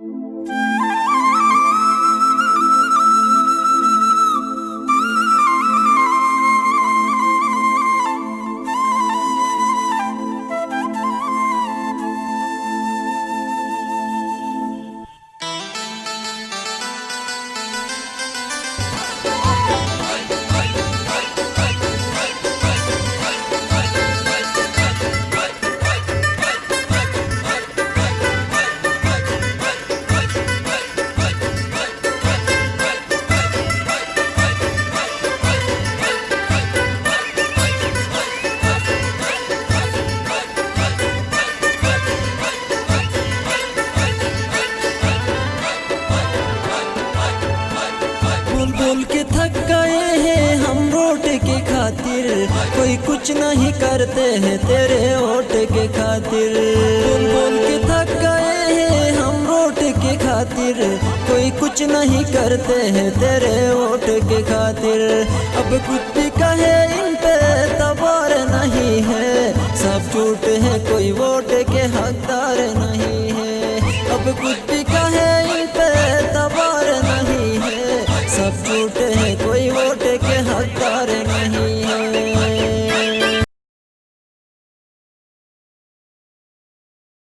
बोल बोल के थक गए हैं हम वोट के खातिर, कोई कुछ नहीं करते हैं तेरे वोट के खातिर। बोल बोल के थक गए हैं हम वोट के खातिर, कोई कुछ नहीं करते हैं तेरे वोट के खातिर। अब कुछ भी कहे इन पे तबार नहीं है, सब झूठ है कोई वोट के हकदार नहीं है। अब कुछ